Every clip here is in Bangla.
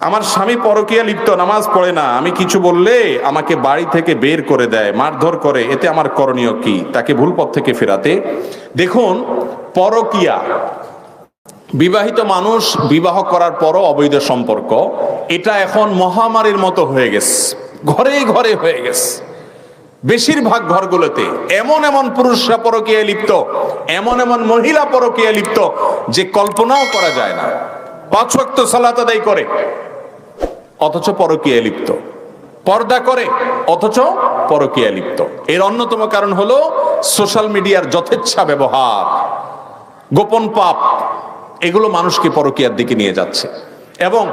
আমার স্বামী পরকীয়া লিপ্ত, নামাজ পড়ে না, আমি কিছু বললে আমাকে বাড়ি থেকে বের করে দেয়, মারধর করে, এতে আমার করণীয় কি? তাকে ভুল পথ থেকে ফেরাতে। দেখুন, পরকীয়া, বিবাহিত মানুষ বিবাহ করার পরও অবৈধ সম্পর্ক, এটা এখন মহামারীর মতো হয়ে গেছে, ঘরে ঘরে হয়ে গেছে। বেশিরভাগ ঘরগুলোতে এমন এমন পুরুষরা পরকীয়ায় লিপ্ত, এমন এমন মহিলা পরকীয়ায় লিপ্ত যে কল্পনাও করা যায় না। 5 ওয়াক্ত সালাত আদায় করে অথচ পরকীয়ায় লিপ্ত, পর্দা করে অথচ পরকীয়ায় লিপ্ত। এর অন্যতম কারণ হলো সোশ্যাল মিডিয়ার যথেচ্ছা ব্যবহার, গোপন পাপ, এগুলো মানুষকে পরকীয়ার দিকে নিয়ে যাচ্ছে। এবং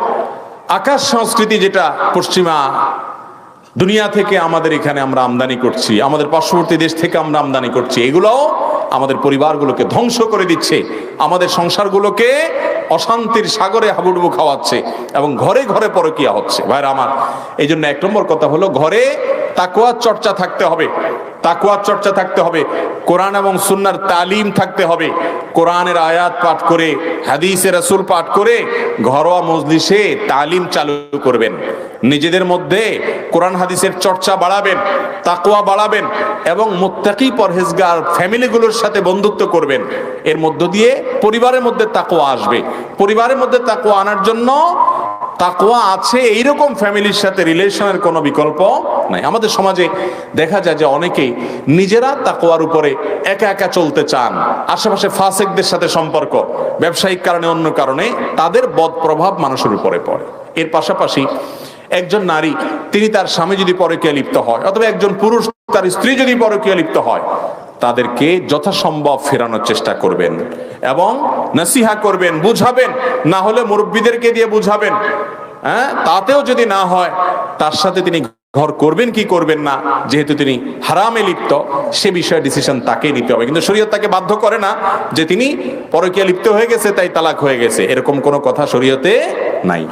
আকাশ সংস্কৃতি, যেটা পশ্চিমা দুনিয়া থেকে আমাদের এখানে আমরা আমদানি করছি, আমাদের পার্শ্ববর্তী দেশ থেকে আমরা আমদানি করছি, এগুলোও আমাদের পরিবারগুলোকে ধ্বংস করে দিচ্ছে, আমাদের সংসারগুলোকে অশান্তির সাগরে হাবুডুবু খাওয়াচ্ছে এবং ঘরে ঘরে পরকীয়া হচ্ছে। ভাইরা আমার, এই জন্য 1 নম্বর কথা হলো ঘরে তাকওয়ার চর্চা থাকতে হবে, তাকওয়ার চর্চা থাকতে হবে, কোরআন এবং সুন্নাহর তালিম থাকতে হবে। কোরআনের আয়াত পাঠ করে, হাদিসে রাসূল পাঠ করে ঘরোয়া মজলিসে তালিম চালু করবেন, নিজেদের মধ্যে কোরআন হাদিসের চর্চা বাড়াবেন, তাকওয়া বাড়াবেন এবং মুত্তাকি পরহেজগার ফ্যামিলিগুলোর সাথে বন্ধুত্ব করবেন। এর মধ্য দিয়ে পরিবারের মধ্যে তাকওয়া আসবে। পরিবারের মধ্যে তাকওয়া আনার জন্য তাকওয়া আছে এইরকম ফ্যামিলির সাথে রিলেশনের কোনো বিকল্প নাই। আমাদের সমাজে দেখা যায় যে অনেকেই নিজেরা তাকওয়ার উপরে একা একা চলতে চান, আশেপাশে ফাসিকদের সাথে সম্পর্ক, ব্যবসায়িক কারণে অন্য কারণে তাদের বদ প্রভাব মানুষের উপরে পড়ে। এর পাশাপাশি একজন নারী, তিনি তার স্বামী যদি পরকীয়া লিপ্ত হয়, অথবা একজন পুরুষ তার স্ত্রী যদি পরকীয়া লিপ্ত হয়, তাদেরকে যথাসম্ভব ফেরানোর চেষ্টা করবেন এবং নসিহা করবেন, বুঝাবেন, না হলে মুরব্বীদেরকে দিয়ে বুঝাবেন। তাতেও যদি না হয়, তার সাথে তিনি ঘর করবেন কি করবেন না, যেহেতু তিনি হারামে লিপ্ত, সে বিষয়ে ডিসিশন তাকেই নিতে হবে। কিন্তু শরীয়ত তাকে বাধ্য করে না যে তিনি পরকীয়া লিপ্ত হয়ে গেছে তাই তালাক হয়ে গেছে, এরকম কোনো কথা শরীয়তে নাই।